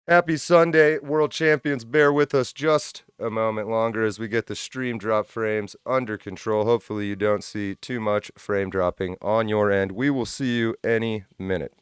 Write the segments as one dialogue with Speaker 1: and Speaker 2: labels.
Speaker 1: Happy Sunday, world champions. Bear with us just a moment longer as we get the stream drop frames under control. Hopefully you don't see too much frame dropping on your end. We will see you any minute.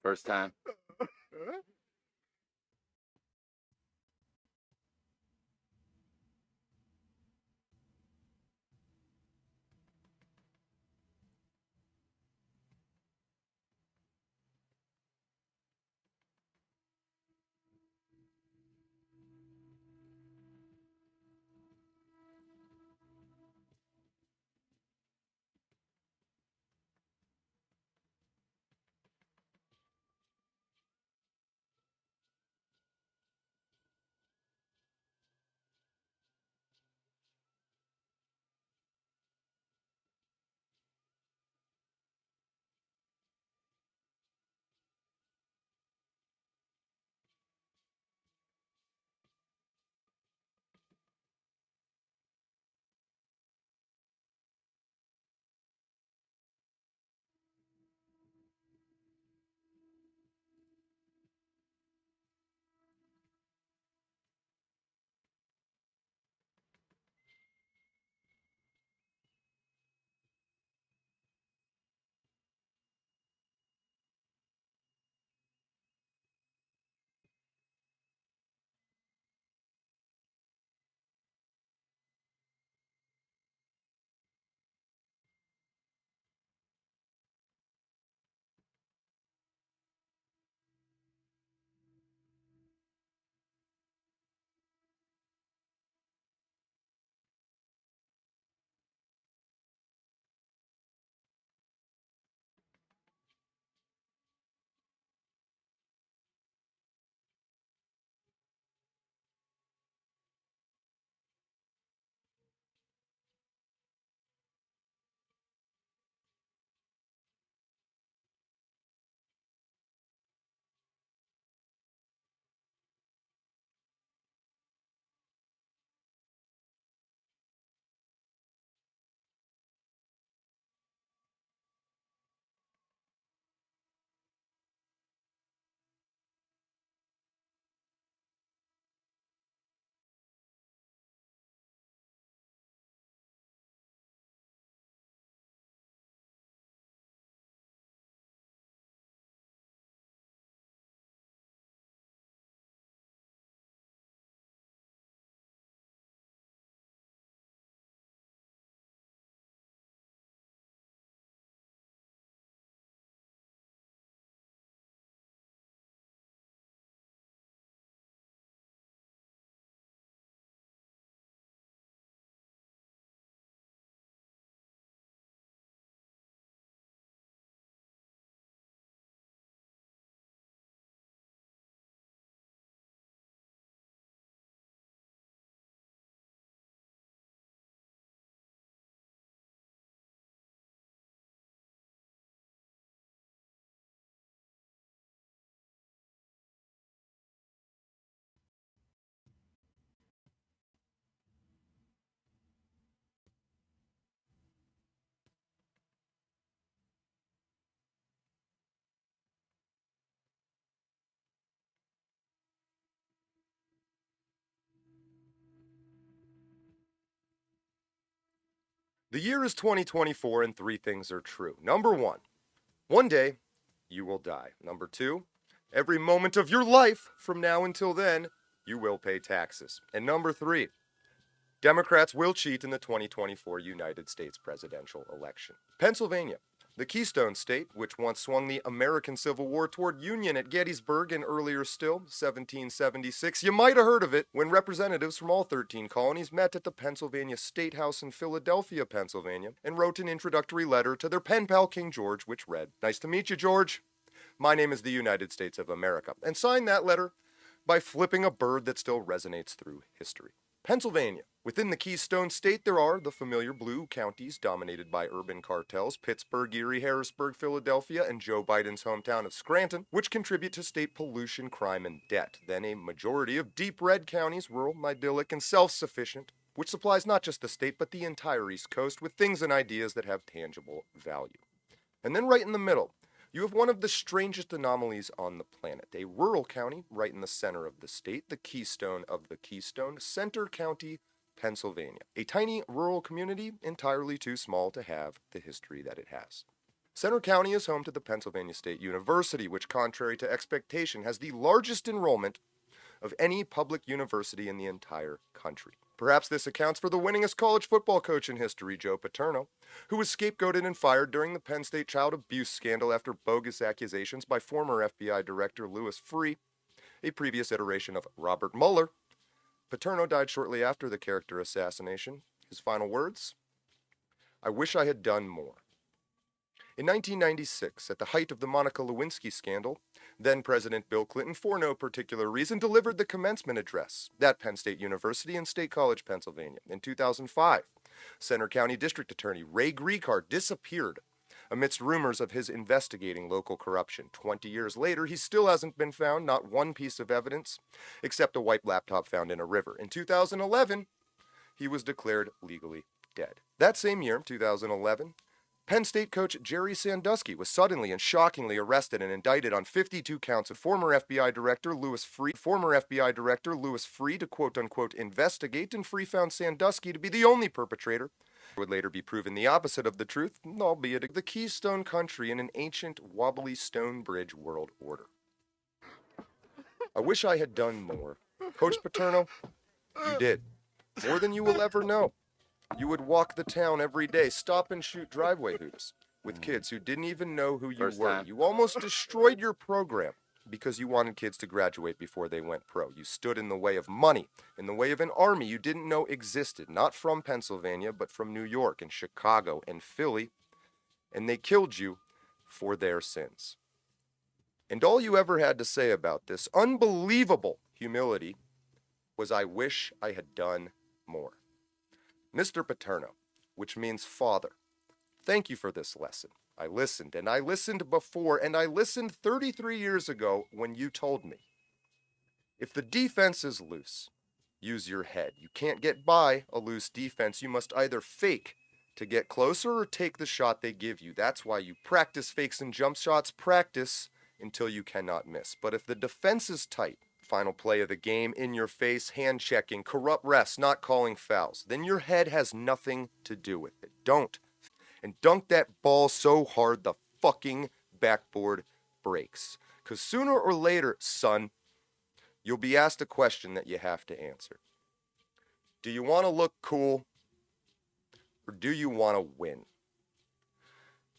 Speaker 2: First time. The year is 2024 and three things are true. Number one day you will die. Number two, every moment of your life from now until then, you will pay taxes. And number three, Democrats will cheat in the 2024 United States presidential election. Pennsylvania, The Keystone State, which once swung the American Civil War toward union at Gettysburg and earlier still, 1776, you might have heard of it when representatives from all 13 colonies met at the Pennsylvania State House in Philadelphia, Pennsylvania, and wrote an introductory letter to their pen pal King George, which read, "Nice to meet you, George. My name is the United States of America," and signed that letter by flipping a bird that still resonates through history. Pennsylvania. Within the Keystone State, there are the familiar blue counties dominated by urban cartels, Pittsburgh, Erie, Harrisburg, Philadelphia, and Joe Biden's hometown of Scranton, which contribute to state pollution, crime, and debt. Then a majority of deep red counties, rural, idyllic, and self-sufficient, which supplies not just the state, but the entire East Coast with things and ideas that have tangible value. And then right in the middle, you have one of the strangest anomalies on the planet, a rural county right in the center of the state, the keystone of the Keystone, Center County, Pennsylvania, a tiny rural community entirely too small to have the history that it has. Center County is home to the Pennsylvania State University, which, contrary to expectation, has the largest enrollment of any public university in the entire country. Perhaps this accounts for the winningest college football coach in history, Joe Paterno, who was scapegoated and fired during the Penn State child abuse scandal after bogus accusations by former FBI Director Louis Freeh, a previous iteration of Robert Mueller. Paterno died shortly after the character assassination. His final words, "I wish I had done more." In 1996, at the height of the Monica Lewinsky scandal, then-President Bill Clinton, for no particular reason, delivered the commencement address at Penn State University in State College, Pennsylvania. In 2005, Center County District Attorney Ray Gricar disappeared amidst rumors of his investigating local corruption. 20 years later, he still hasn't been found, not one piece of evidence, except a wiped laptop found in a river. In 2011, he was declared legally dead. That same year, 2011, Penn State coach Jerry Sandusky was suddenly and shockingly arrested and indicted on 52 counts of former FBI Director Louis Freeh to quote-unquote investigate, and Freeh found Sandusky to be the only perpetrator. It would later be proven the opposite of the truth, albeit the Keystone Country in an ancient, wobbly stone bridge world order. I wish I had done more. Coach Paterno, you did. More than you will ever know. You would walk the town every day, stop and shoot driveway hoops with kids who didn't even know who you were. You almost destroyed your program because you wanted kids to graduate before they went pro. You stood in the way of money, in the way of an army you didn't know existed, not from Pennsylvania, but from New York and Chicago and Philly, and they killed you for their sins. And all you ever had to say about this unbelievable humility was, "I wish I had done more." Mr. Paterno, which means father, thank you for this lesson. I listened, and I listened before, and I listened 33 years ago when you told me, if the defense is loose, use your head. You can't get by a loose defense. You must either fake to get closer or take the shot they give you. That's why you practice fakes and jump shots. Practice until you cannot miss. But if the defense is tight, final play of the game, in your face, hand checking, corrupt refs, not calling fouls, then your head has nothing to do with it. Don't. And dunk that ball so hard the fucking backboard breaks. Because sooner or later, son, you'll be asked a question that you have to answer. Do you want to look cool, or do you want to win?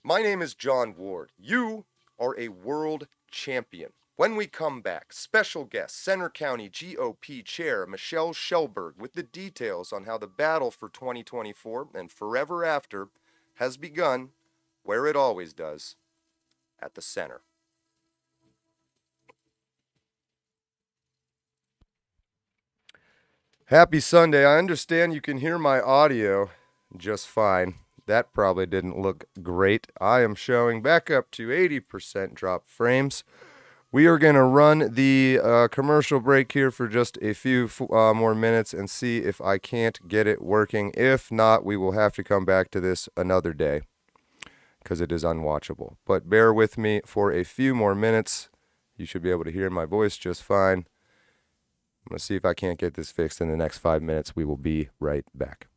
Speaker 2: My name is John Ward. You are a world champion. When we come back, special guest, Center County GOP Chair Michelle Schellberg, with the details on how the battle for 2024 and forever after has begun, where it always does, at the center. Happy Sunday. I understand you can hear my audio just fine. That probably didn't look great. I am showing back up to 80% drop frames. We are going to run the commercial break here for just a few more minutes and see if I can't get it working. If not, we will have to come back to this another day because it is unwatchable. But bear with me for a few more minutes. You should be able to hear my voice just fine. I'm going to see if I can't get this fixed in the next 5 minutes. We will be right back.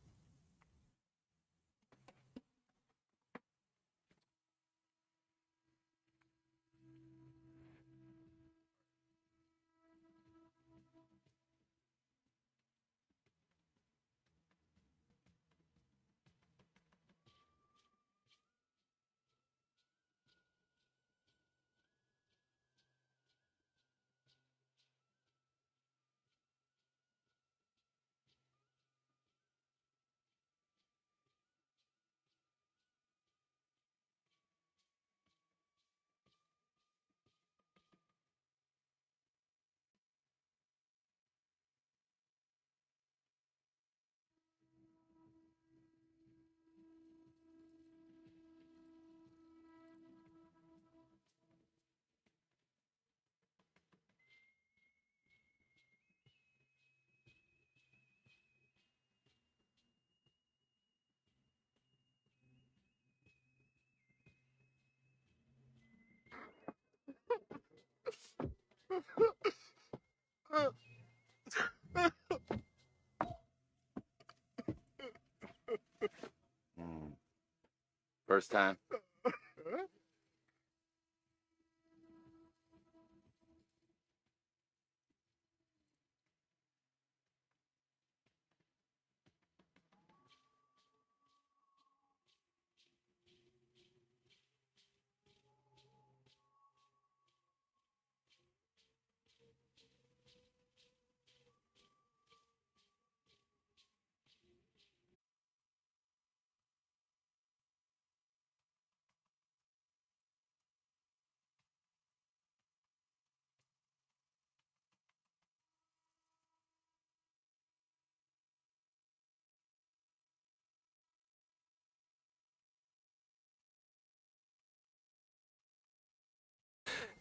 Speaker 3: First time.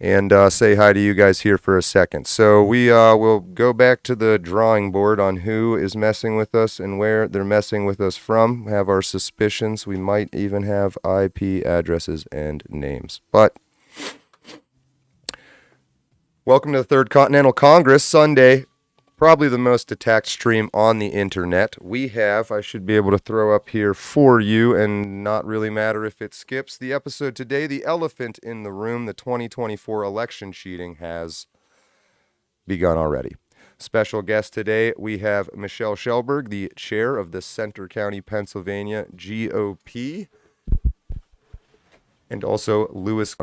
Speaker 1: And say hi to you guys here for a second. So we will go back to the drawing board on who is messing with us and where they're messing with us from. Have our suspicions. We might even have IP addresses and names. But welcome to the Third Continental Congress, Sunday. Probably the most attacked stream on the internet. We have, I should be able to throw up here for you and not really matter if it skips. The episode today, the elephant in the room, the 2024 election cheating has begun already. Special guest today, we have Michelle Shelberg, the chair of the Center County, Pennsylvania GOP, and also Lewis.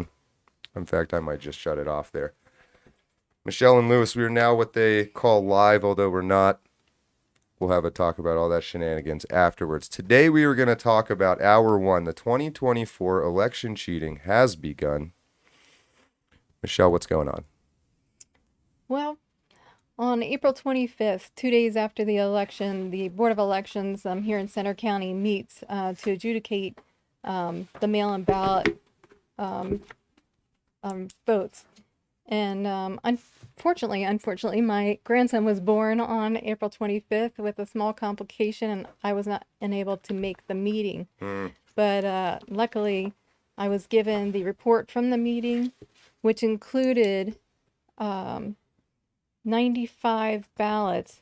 Speaker 1: In fact, I might just shut it off there. Michelle and Lewis, we are now what they call live, although we're not. We'll have a talk about all that shenanigans afterwards. Today we are going to talk about hour one. The 2024 election cheating has begun. Michelle, what's going on?
Speaker 4: Well, on April 25th, 2 days after the election, the Board of Elections here in Center County meets to adjudicate the mail-in ballot votes. And unfortunately, my grandson was born on April 25th with a small complication, and I was not unable to make the meeting. But luckily, I was given the report from the meeting, which included 95 ballots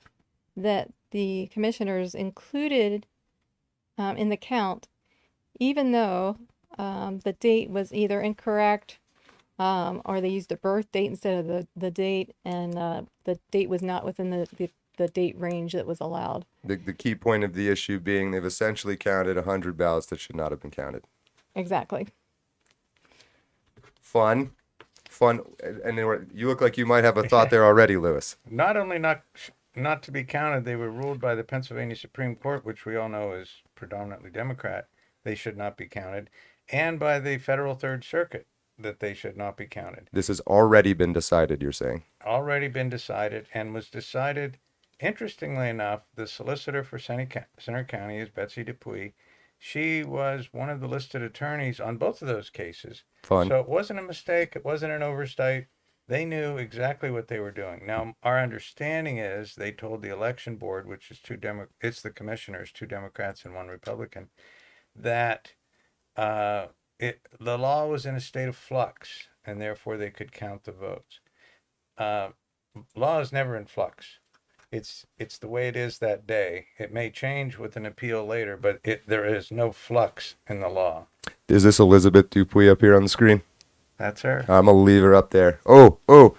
Speaker 4: that the commissioners included in the count, even though the date was either incorrect or they used a birth date instead of the date, and the date was not within the date range that was allowed.
Speaker 1: The key point of the issue being they've essentially counted 100 ballots that should not have been counted.
Speaker 4: Exactly.
Speaker 1: Fun. And you look like you might have a thought there already, Lewis.
Speaker 5: Not only not to be counted, they were ruled by the Pennsylvania Supreme Court, which we all know is predominantly Democrat. They should not be counted, and by the Federal Third Circuit, that they should not be counted.
Speaker 1: This has already been decided, you're saying?
Speaker 5: Already been decided, and was decided, interestingly enough, the solicitor for Center County is Betsy Dupuis. She was one of the listed attorneys on both of those cases.
Speaker 1: Fun.
Speaker 5: So it wasn't a mistake. It wasn't an oversight. They knew exactly what they were doing. Now, our understanding is they told the election board, which is it's the commissioners, 2 Democrats and 1 Republican, that the law was in a state of flux, and therefore they could count the votes. Law is never in flux. It's the way it is that day. It may change with an appeal later, but there is no flux in the law.
Speaker 1: Is this Elizabeth Dupuis up here on the screen?
Speaker 5: That's her.
Speaker 1: I'm going to leave her up there. Oh,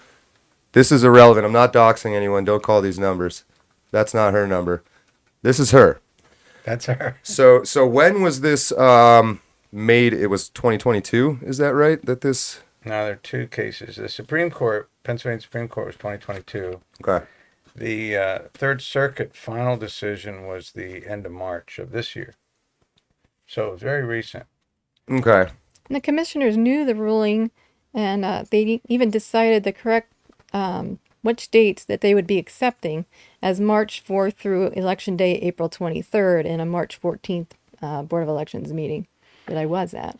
Speaker 1: this is irrelevant. I'm not doxing anyone. Don't call these numbers. That's not her number. This is her.
Speaker 5: That's her.
Speaker 1: So when was this made? It was 2022. Is that right?
Speaker 5: Now, there are 2 cases. The Supreme Court, Pennsylvania Supreme Court, was 2022.
Speaker 1: Okay.
Speaker 5: The Third Circuit final decision was the end of March of this year. So it was very recent.
Speaker 1: Okay.
Speaker 4: And the commissioners knew the ruling, and they even decided the correct which dates that they would be accepting as March 4th through Election Day, April 23rd, in a March 14th Board of Elections meeting that I was at.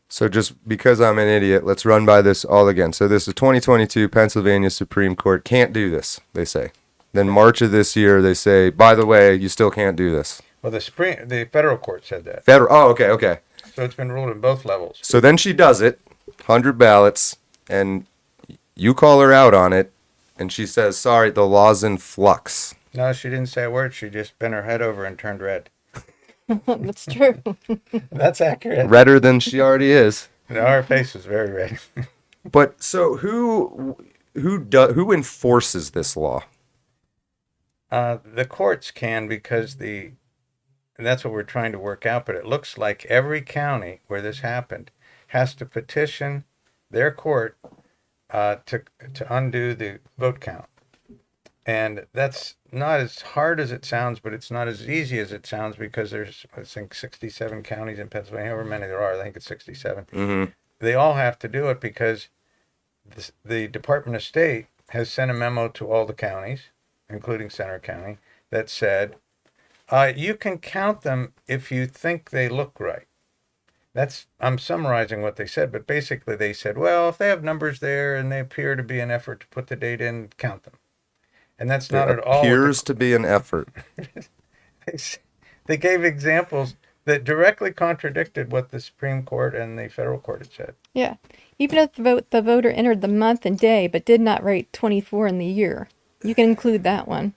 Speaker 1: So just because I'm an idiot, let's run by this all again. So this is 2022 Pennsylvania Supreme Court can't do this, they say. Then March of this year, they say, by the way, you still can't do this.
Speaker 5: Well, the federal court said that.
Speaker 1: Okay.
Speaker 5: So it's been ruled in both levels.
Speaker 1: So then she does it, 100 ballots, and you call her out on it, and she says, sorry, the law's in flux.
Speaker 5: No, she didn't say a word. She just bent her head over and turned red.
Speaker 4: That's true.
Speaker 5: That's accurate.
Speaker 1: Redder than she already is.
Speaker 5: No, her face was very red.
Speaker 1: But so who enforces this law?
Speaker 5: The courts can because and that's what we're trying to work out. But it looks like every county where this happened has to petition their court to undo the vote count. And that's not as hard as it sounds, but it's not as easy as it sounds because there's, I think, 67 counties in Pennsylvania, however many there are. I think it's 67.
Speaker 1: Mm-hmm.
Speaker 5: They all have to do it because the Department of State has sent a memo to all the counties, including Center County, that said, you can count them if you think they look right. I'm summarizing what they said, but basically they said, well, if they have numbers there and they appear to be an effort to put the date in, count them. And that's not at all.
Speaker 1: Appears to be an effort.
Speaker 5: They gave examples that directly contradicted what the Supreme Court and the federal court had said.
Speaker 4: Yeah. Even if the voter entered the month and day but did not write 24 in the year, you can include that one.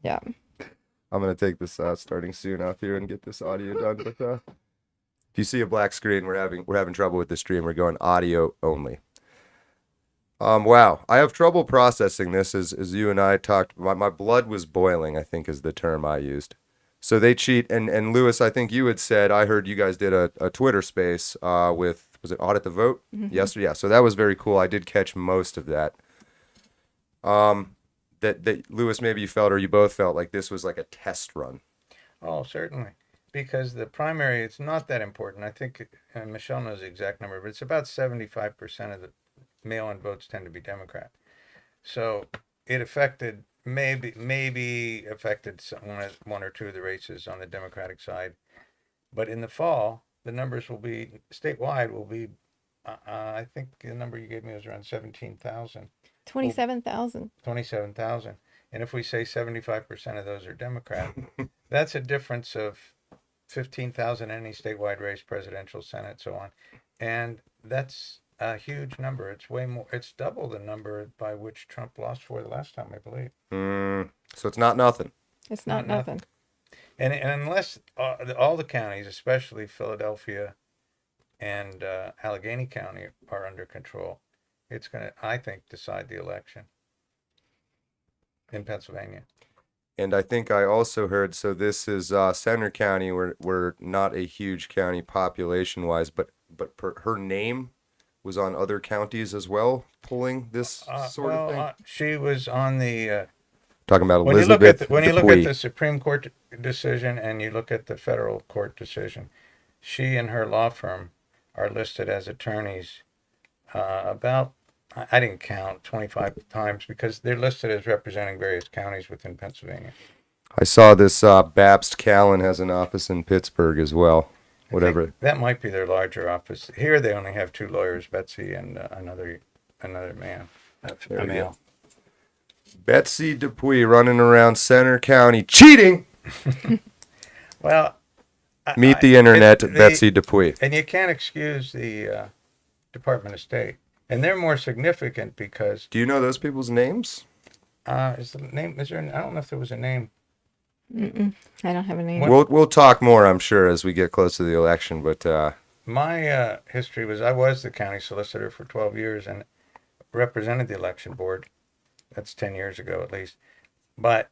Speaker 4: Yeah.
Speaker 1: I'm gonna take this starting soon off here and get this audio done. But if you see a black screen, we're having trouble with the stream. We're going audio only. Wow, I have trouble processing this as you and I talked. My blood was boiling, I think is the term I used. So they cheat, and Lewis, I think you had said, I heard you guys did a Twitter space with, was it Audit the Vote?
Speaker 4: Mm-hmm.
Speaker 1: Yesterday, yeah. So that was very cool. I did catch most of that. That Lewis, maybe you felt, or you both felt like this was like a test run.
Speaker 5: Oh, certainly. Because the primary, it's not that important. I think, and Michelle knows the exact number, but it's about 75% of the mail-in votes tend to be Democrat. So it affected, maybe affected one or two of the races on the Democratic side. But in the fall, the numbers will be, statewide will be, I think the number you gave me was around 17,000.
Speaker 4: 27,000.
Speaker 5: 27,000. And if we say 75% of those are Democrat, that's a difference of 15,000 in any statewide race, presidential, Senate, so on. And that's a huge number. It's way more. It's double the number by which Trump lost for the last time, I believe.
Speaker 1: So it's not nothing.
Speaker 4: It's not nothing.
Speaker 5: And unless all the counties, especially Philadelphia and Allegheny County, are under control, it's going to, I think, decide the election in Pennsylvania.
Speaker 1: And I think I also heard, so this is Center County. We're not a huge county population-wise, but her name was on other counties as well, pulling this sort of thing?
Speaker 5: She was on the...
Speaker 1: Talking about Elizabeth
Speaker 5: when you look
Speaker 1: Depuis.
Speaker 5: at the Supreme Court decision and you look at the federal court decision, she and her law firm are listed as attorneys about, I didn't count, 25 times, because they're listed as representing various counties within Pennsylvania.
Speaker 1: I saw this Babst Callen has an office in Pittsburgh as well. Whatever.
Speaker 5: That might be their larger office. Here they only have two lawyers, Betsy and another man, a male.
Speaker 1: Betsy Dupuis running around Center County cheating.
Speaker 5: Well,
Speaker 1: Meet the internet, Betsy Dupuis.
Speaker 5: And you can't excuse the Department of State. And they're more significant because...
Speaker 1: Do you know those people's names?
Speaker 5: Is there, I don't know if there was a name.
Speaker 4: I don't have a name.
Speaker 1: We'll talk more, I'm sure, as we get close to the election. But
Speaker 5: my history was I was the county solicitor for 12 years and represented the election board. That's 10 years ago at least. But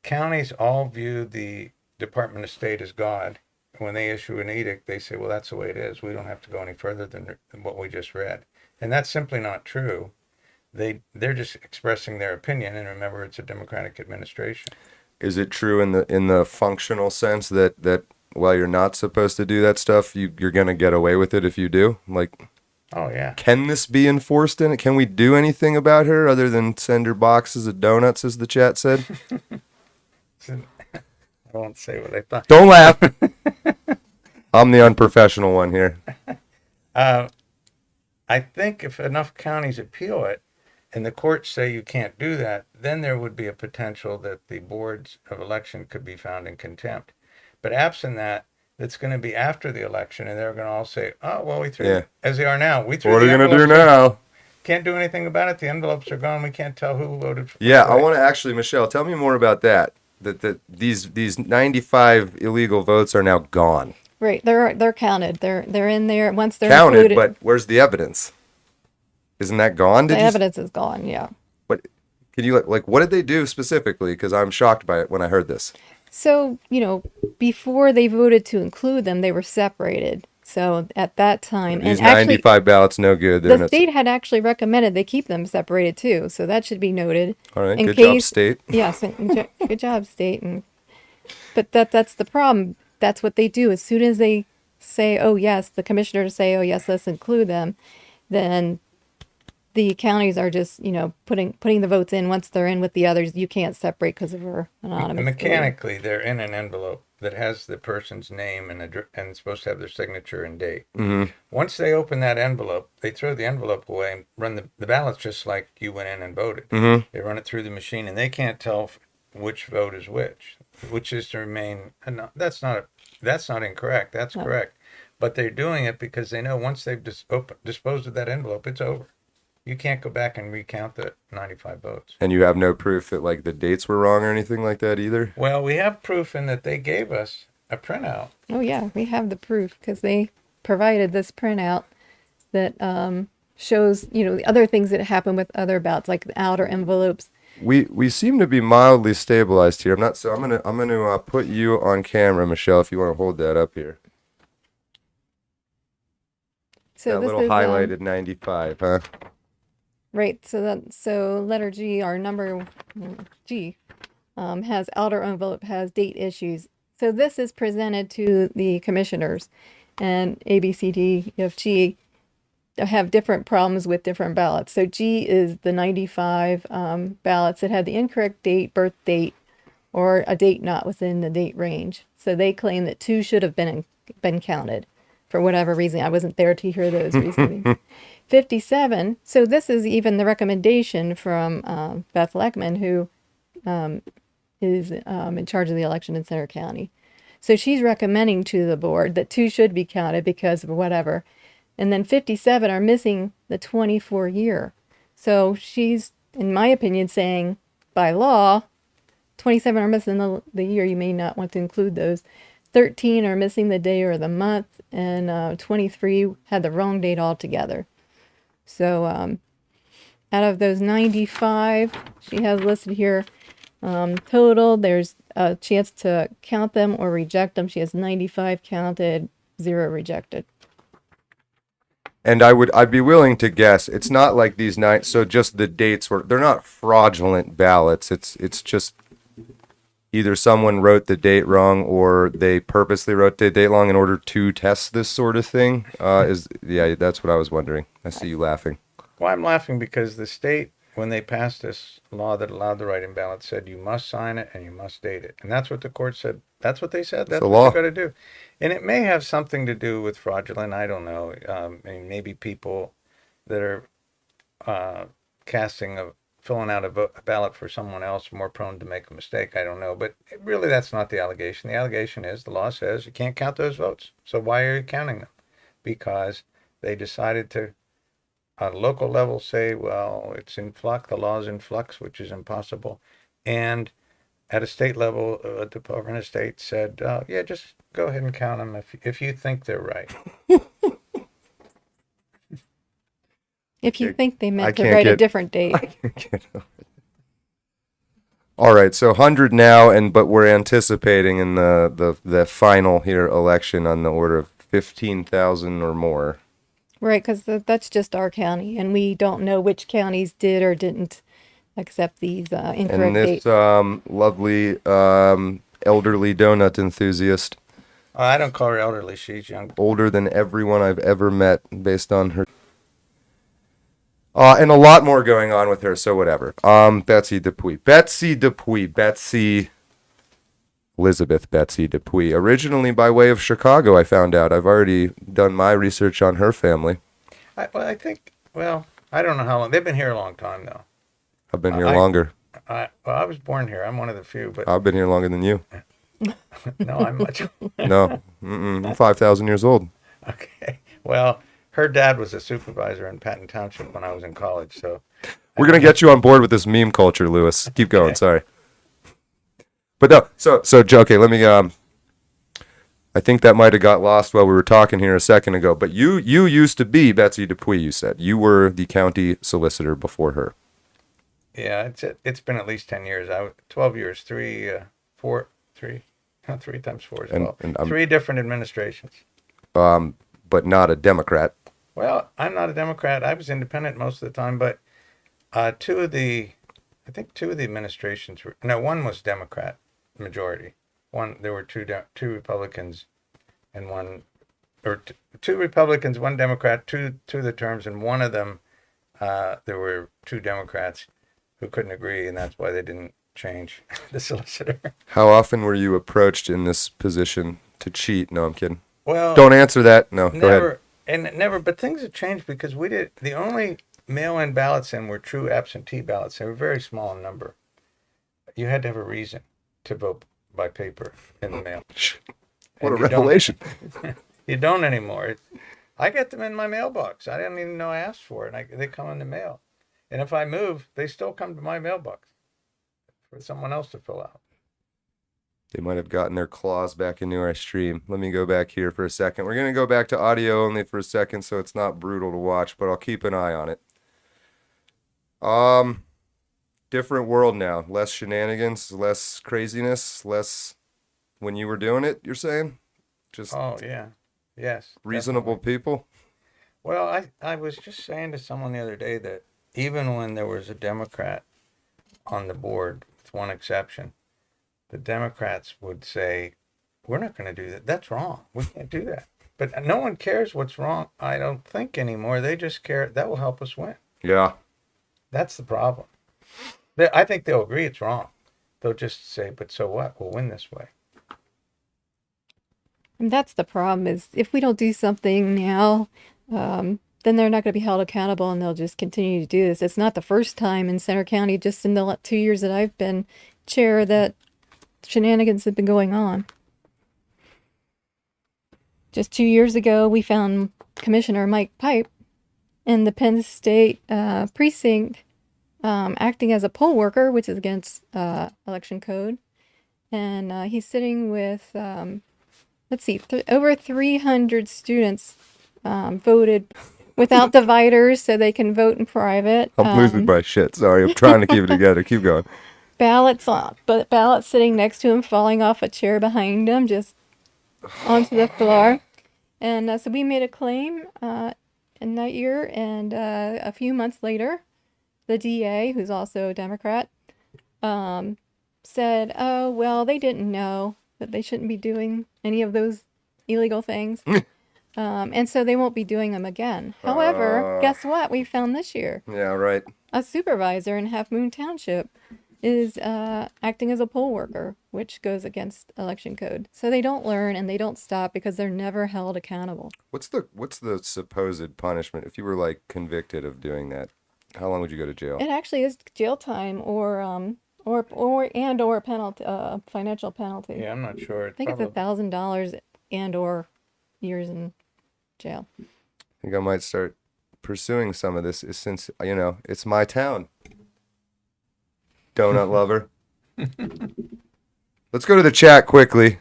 Speaker 5: counties all view the Department of State as God. When they issue an edict, they say, well, that's the way it is. We don't have to go any further than what we just read. And that's simply not true. They're just expressing their opinion. And remember, it's a Democratic administration.
Speaker 1: Is it true in the functional sense that while you're not supposed to do that stuff, you're going to get away with it if you do? Like,
Speaker 5: oh, yeah.
Speaker 1: Can this be enforced in it? Can we do anything about her other than send her boxes of donuts, as the chat said?
Speaker 5: I won't say what I thought.
Speaker 1: Don't laugh. I'm the unprofessional one here.
Speaker 5: I think if enough counties appeal it and the courts say you can't do that, then there would be a potential that the boards of election could be found in contempt. But absent that, it's going to be after the election, and they're going to all say, oh, well, we threw, as they are now, we threw
Speaker 1: What are
Speaker 5: the
Speaker 1: you going to do
Speaker 5: envelopes in.
Speaker 1: now?
Speaker 5: Can't do anything about it. The envelopes are gone. We can't tell who voted for
Speaker 1: Yeah,
Speaker 5: what.
Speaker 1: I want to actually, Michelle, tell me more about that. that these 95 illegal votes are now gone.
Speaker 4: Right. They're counted. They're in there once they're
Speaker 1: Counted,
Speaker 4: included.
Speaker 1: but where's the evidence? Isn't that gone?
Speaker 4: The evidence is gone. Yeah.
Speaker 1: What can you like? What did they do specifically? Because I'm shocked by it when I heard this.
Speaker 4: So, before they voted to include them, they were separated. So at that time,
Speaker 1: These
Speaker 4: and actually,
Speaker 1: 95 ballots no good. They're
Speaker 4: the
Speaker 1: not-
Speaker 4: state had actually recommended they keep them separated too. So that should be noted.
Speaker 1: All right,
Speaker 4: in
Speaker 1: good job,
Speaker 4: case-
Speaker 1: state.
Speaker 4: Yes, good job, state. But that's the problem. That's what they do. As soon as they say, "Oh yes," the commissioners say, "Oh yes, let's include them," then the counties are just putting the votes in. Once they're in with the others, you can't separate because of her anonymous.
Speaker 5: Mechanically, they're in an envelope that has the person's name and and it's supposed to have their signature and date.
Speaker 1: Mm-hmm.
Speaker 5: Once they open that envelope, they throw the envelope away and run the ballots just like you went in and voted.
Speaker 1: Mm-hmm.
Speaker 5: They run it through the machine, and they can't tell which vote is which is to remain. And that's not incorrect. That's correct. But they're doing it because they know once they've disposed of that envelope, it's over. You can't go back and recount the 95 votes.
Speaker 1: And you have no proof that like the dates were wrong or anything like that either?
Speaker 5: Well, we have proof in that they gave us a printout.
Speaker 4: Oh yeah, we have the proof because they provided this printout that shows the other things that happen with other ballots, like the outer envelopes.
Speaker 1: We seem to be mildly stabilized here. I'm gonna put you on camera, Michelle, if you want to hold that up here.
Speaker 4: So
Speaker 1: that
Speaker 4: this
Speaker 1: little
Speaker 4: is
Speaker 1: highlighted 95, huh?
Speaker 4: right. So letter G, our number G, has outer envelope, has date issues. So this is presented to the commissioners, and A, B, C, D, F, G have different problems with different ballots. So G is the 95 ballots that had the incorrect date, birth date, or a date not within the date range. So they claim that 2 should have been counted for whatever reason. I wasn't there to hear those reasonings. 57. So this is even the recommendation from Beth Leckman, who is in charge of the election in Center County. So she's recommending to the board that 2 should be counted because of whatever. And then 57 are missing the 24 year. So she's, in my opinion, saying by law, 27 are missing the year. You may not want to include those. 13 are missing the day or the month. And 23 had the wrong date altogether. So out of those 95, she has listed here total, there's a chance to count them or reject them. She has 95 counted, 0 rejected.
Speaker 1: And I'd be willing to guess it's not like these so just the dates they're not fraudulent ballots. It's just either someone wrote the date wrong or they purposely wrote the date wrong in order to test this sort of thing. That's what I was wondering. I see you laughing.
Speaker 5: Well, I'm laughing because the state, when they passed this law that allowed the write-in ballot, said you must sign it and you must date it. And that's what the court said. That's what they said. That's
Speaker 1: the
Speaker 5: what
Speaker 1: law.
Speaker 5: you got to do. And it may have something to do with fraudulent. I don't know. Maybe people that are filling out a ballot for someone else are more prone to make a mistake. I don't know. But really, that's not the allegation. The allegation is the law says you can't count those votes. So why are you counting them? Because they decided to, on a local level, say, well, it's in flux, the law's in flux, which is impossible. And at a state level, the Department of State said, yeah, just go ahead and count them if you think they're right.
Speaker 4: If you think they
Speaker 1: I
Speaker 4: meant to
Speaker 1: can't
Speaker 4: write a
Speaker 1: get-
Speaker 4: different date.
Speaker 1: All right, so 100 now, but we're anticipating in the final here election on the order of 15,000 or more.
Speaker 4: Right, because that's just our county, and we don't know which counties did or didn't accept these incorrect
Speaker 1: And this
Speaker 4: dates.
Speaker 1: lovely elderly donut enthusiast,
Speaker 5: I don't call her elderly. She's young.
Speaker 1: older than everyone I've ever met based on her. And a lot more going on with her, so whatever. Betsy Depuis. Elizabeth Betsy Depuis. Originally by way of Chicago, I found out. I've already done my research on her family.
Speaker 5: I don't know how long. They've been here a long time, though.
Speaker 1: I've been here longer.
Speaker 5: I was born here. I'm one of the few, but
Speaker 1: I've been here longer than you.
Speaker 5: no, I'm much.
Speaker 1: No, I'm 5,000 years old.
Speaker 5: Okay. Well, her dad was a supervisor in Patton Township when I was in college, so
Speaker 1: We're going to get you on board with this meme culture, Lewis. Keep going, sorry. But no, so Joe, okay, let me I think that might have got lost while we were talking here a second ago. But you used to be Betsy Depuis, you said. You were the county solicitor before her.
Speaker 5: Yeah, it's been at least 10 years. 12 years, three times 4 is 12.
Speaker 1: And
Speaker 5: 3 different administrations.
Speaker 1: but not a Democrat.
Speaker 5: Well, I'm not a Democrat. I was independent most of the time, but I think two of the administrations were, no, one was Democrat majority. There were two Republicans and two Republicans, one Democrat, two of the terms, and one of them, there were 2 Democrats who couldn't agree, and that's why they didn't change the solicitor.
Speaker 1: How often were you approached in this position to cheat? No, I'm kidding.
Speaker 5: Well,
Speaker 1: Don't answer that. No, go ahead.
Speaker 5: Never, but things have changed because the only mail-in ballots in were true absentee ballots. They were very small in number. You had to have a reason to vote by paper in the mail.
Speaker 1: What a
Speaker 5: And
Speaker 1: revelation.
Speaker 5: You don't anymore. I get them in my mailbox. I didn't even know I asked for it. And they come in the mail. And if I move, they still come to my mailbox for someone else to fill out.
Speaker 1: They might have gotten their claws back into our stream. Let me go back here for a second. We're going to go back to audio only for a second so it's not brutal to watch, but I'll keep an eye on it. Different world now. Less shenanigans, less craziness, less when you were doing it, you're saying? Just
Speaker 5: Oh, yeah. Yes.
Speaker 1: reasonable
Speaker 5: Definitely.
Speaker 1: people?
Speaker 5: Well, I was just saying to someone the other day that even when there was a Democrat on the board, with one exception, the Democrats would say, we're not going to do that. That's wrong. We can't do that. But no one cares what's wrong, I don't think, anymore. They just care. That will help us win.
Speaker 1: Yeah.
Speaker 5: That's the problem. I think they'll agree it's wrong. They'll just say, but so what? We'll win this way.
Speaker 4: And that's the problem is if we don't do something now, then they're not going to be held accountable and they'll just continue to do this. It's not the first time in Center County, just in the 2 years that I've been chair, that shenanigans have been going on. Just 2 years ago, we found Commissioner Mike Pipe in the Penn State precinct acting as a poll worker, which is against election code. And he's sitting with, over 300 students voted without dividers so they can vote in private.
Speaker 1: I'm losing my shit. Sorry. I'm trying to keep it together. Keep going.
Speaker 4: Ballots sitting next to him, falling off a chair behind him, just onto the floor. And so we made a claim in that year, and a few months later, the DA, who's also a Democrat, said, oh, well, they didn't know that they shouldn't be doing any of those illegal things. And so they won't be doing them again. However, guess what we found this year?
Speaker 1: Yeah, right.
Speaker 4: A supervisor in Half Moon Township is acting as a poll worker, which goes against election code. So they don't learn and they don't stop because they're never held accountable.
Speaker 1: What's the supposed punishment if you were like convicted of doing that? How long would you go to jail?
Speaker 4: It actually is jail time or penalty, financial penalty.
Speaker 5: Yeah, I'm not sure.
Speaker 4: I think it's $1,000 and or years in jail.
Speaker 1: I think I might start pursuing some of this since, it's my town. Donut lover. Let's go to the chat quickly.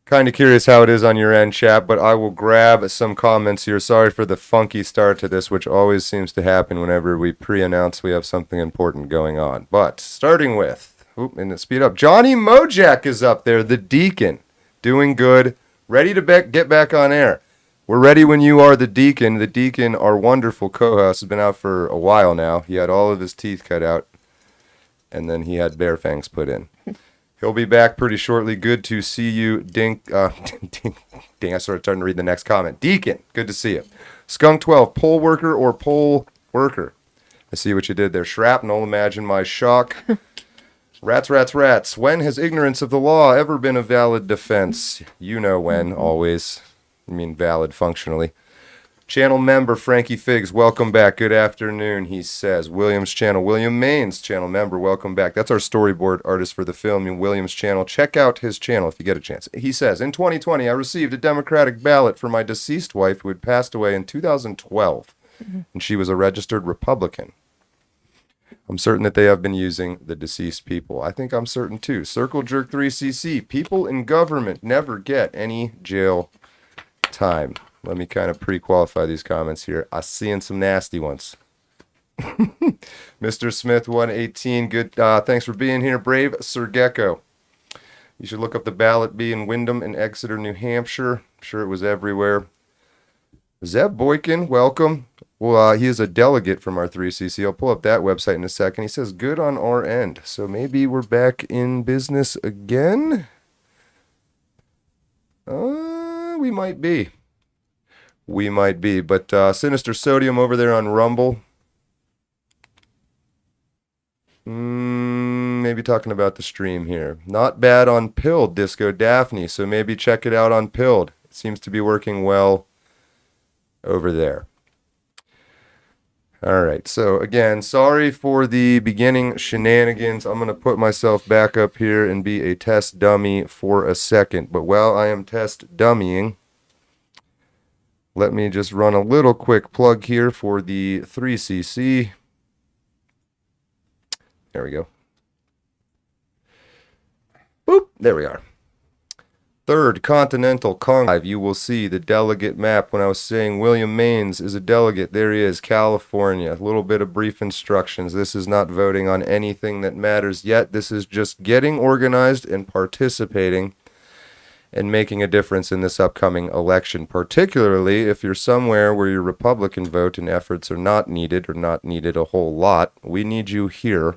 Speaker 1: Kind of curious how it is on your end, chat, but I will grab some comments here. Sorry for the funky start to this, which always seems to happen whenever we pre-announce we have something important going on. But starting with, and speed up, Johnny Mojack is up there, the Deacon, doing good, ready to get back on air. We're ready when you are, the Deacon. The Deacon, our wonderful co-host, has been out for a while now. He had all of his teeth cut out, and then he had bear fangs put in. He'll be back pretty shortly. Good to see you, Dink. Ding, I started starting to read the next comment. Deacon, good to see you. Skunk 12, poll worker or poll worker? I see what you did there. Shrapnel, imagine my shock. Rats. When has ignorance of the law ever been a valid defense? You know when, always. I mean valid functionally. Channel member Frankie Figs, welcome back. Good afternoon, he says. Williams channel, William Maines, channel member, welcome back. That's our storyboard artist for the film in Williams channel. Check out his channel if you get a chance. He says, in 2020, I received a Democratic ballot for my deceased wife who had passed away in 2012, and she was a registered Republican. I'm certain that they have been using the deceased people. I think I'm certain too. Circle Jerk 3CC. People in government never get any jail time. Let me kind of pre-qualify these comments here. I'm seeing some nasty ones. Mr. Smith 118. Good. Thanks for being here. Brave Sir Gecko. You should look up the ballot bee in Windham and Exeter, New Hampshire. I'm sure it was everywhere. Zeb Boykin, welcome. Well, he is a delegate from our 3CC. I'll pull up that website in a second. He says, good on our end. So maybe we're back in business again? We might be. We might be. But Sinister Sodium over there on Rumble. Maybe talking about the stream here. Not bad on Pilled, Disco Daphne. So maybe check it out on Pilled. It seems to be working well over there. All right. So again, sorry for the beginning shenanigans. I'm going to put myself back up here and be a test dummy for a second. But while I am test dummying, let me just run a little quick plug here for the 3CC. There we go. Boop. There we are. Third Continental Congress. You will see the delegate map. When I was saying William Maines is a delegate, there he is, California. A little bit of brief instructions. This is not voting on anything that matters yet. This is just getting organized and participating and making a difference in this upcoming election, particularly if you're somewhere where your Republican vote and efforts are not needed or not needed a whole lot. We need you here.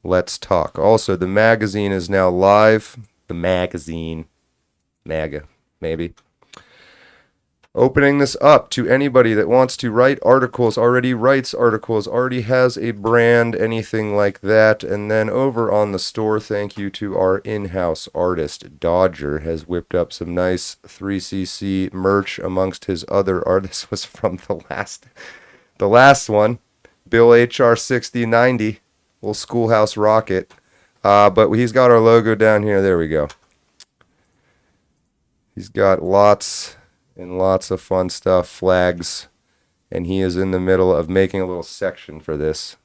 Speaker 1: Let's talk. Also, the magazine is now live. The magazine. MAGA, maybe. Opening this up to anybody that wants to write articles, already writes articles, already has a brand, anything like that. And then over on the store, thank you to our in-house artist, Dodger, has whipped up some nice 3CC merch amongst his other art. This was from the last one, Bill HR 6090, little schoolhouse rocket. But he's got our logo down here. There we go. He's got lots and lots of fun stuff, flags, and he is in the middle of making a little section for this,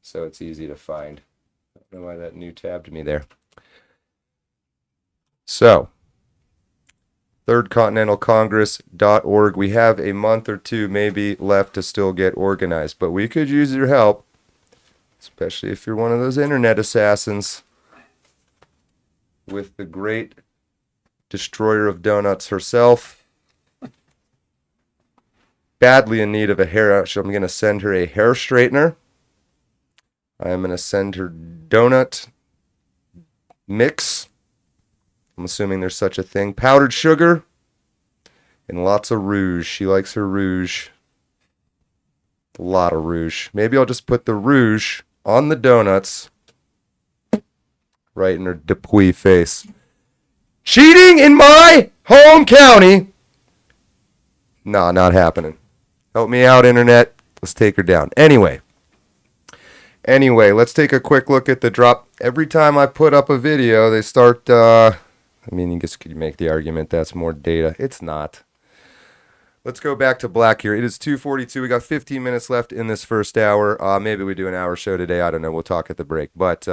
Speaker 1: so it's easy to find. I don't know why that new tabbed me there. So, thirdcontinentalcongress.org. We have a month or two maybe left to still get organized, but we could use your help. Especially if you're one of those internet assassins with the great destroyer of donuts herself. Badly in need of a hair. I'm going to send her a hair straightener. I am going to send her donut mix. I'm assuming there's such a thing. Powdered sugar and lots of rouge. She likes her rouge. A lot of rouge. Maybe I'll just put the rouge on the donuts, right in her Depuis face. Cheating in my home county. Nah, not happening. Help me out, internet. Let's take her down. Anyway, let's take a quick look at the drop. Every time I put up a video, they start, I guess could you make the argument that's more data? It's not. Let's go back to black here. It is 2:42. We got 15 minutes left in this first hour. Maybe we do an hour show today. I don't know. We'll talk at the break. But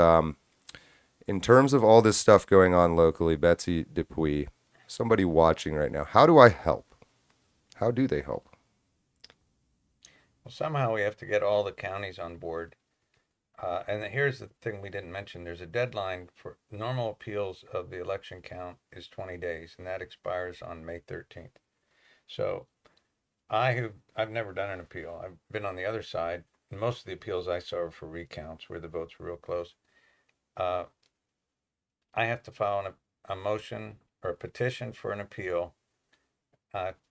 Speaker 1: in terms of all this stuff going on locally, Betsy, Depuis, somebody watching right now, how do I help? How do they help?
Speaker 5: Well, somehow we have to get all the counties on board. And here's the thing we didn't mention. There's a deadline for normal appeals of the election count is 20 days, and that expires on May 13th. So I've never done an appeal. I've been on the other side. And most of the appeals I saw were for recounts where the votes were real close. I have to file a motion or a petition for an appeal,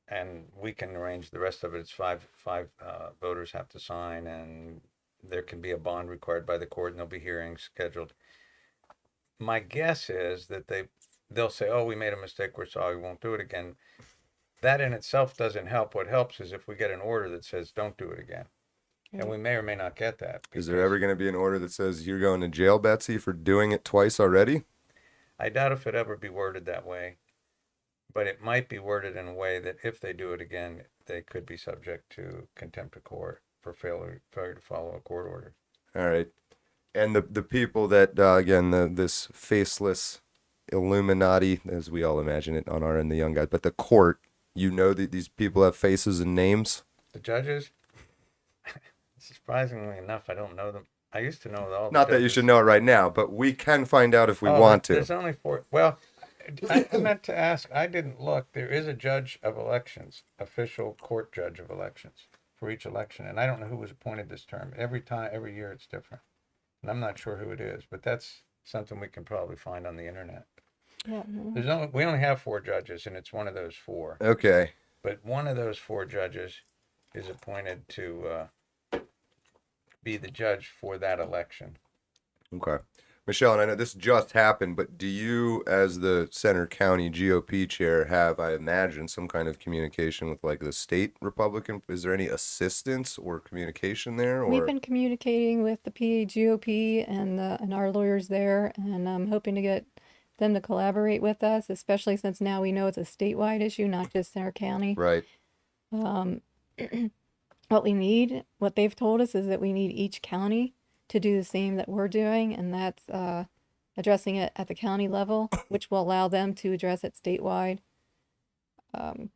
Speaker 5: and we can arrange the rest of it. It's five voters have to sign, and there can be a bond required by the court, and there'll be hearings scheduled. My guess is that they'll say, "Oh, we made a mistake. We're sorry. We won't do it again." That in itself doesn't help. What helps is if we get an order that says, "Don't do it again." And we may or may not get that.
Speaker 1: Is there ever going to be an order that says you're going to jail, Betsy, for doing it twice already?
Speaker 5: I doubt if it ever be worded that way, but it might be worded in a way that if they do it again, they could be subject to contempt of court for failure to follow a court order.
Speaker 1: All right. And the people that, again, this faceless Illuminati, as we all imagine it on our end, the young guys, but the court, you know that these people have faces and names?
Speaker 5: The judges, surprisingly enough, I don't know them. I used to know all the
Speaker 1: Not that you
Speaker 5: judges.
Speaker 1: should know it right now, but we can find out if we
Speaker 5: Oh,
Speaker 1: want to.
Speaker 5: There's only 4. Well, I meant to ask. I didn't look. There is a judge of elections, official court judge of elections for each election, and I don't know who was appointed this term. Every year, it's different, and I'm not sure who it is. But that's something we can probably find on the internet.
Speaker 4: Yeah.
Speaker 5: We only have 4 judges, and it's one of those 4.
Speaker 1: Okay.
Speaker 5: But one of those 4 judges is appointed to be the judge for that election.
Speaker 1: Okay. Michelle, and I know this just happened, but do you, as the Center County GOP chair, have, I imagine, some kind of communication with like the state Republican? Is there any assistance or communication there? Or
Speaker 4: We've been communicating with the PA GOP and our lawyers there, and I'm hoping to get them to collaborate with us, especially since now we know it's a statewide issue, not just Center County.
Speaker 1: right?
Speaker 4: What they've told us is that we need each county to do the same that we're doing, and that's addressing it at the county level, which will allow them to address it statewide.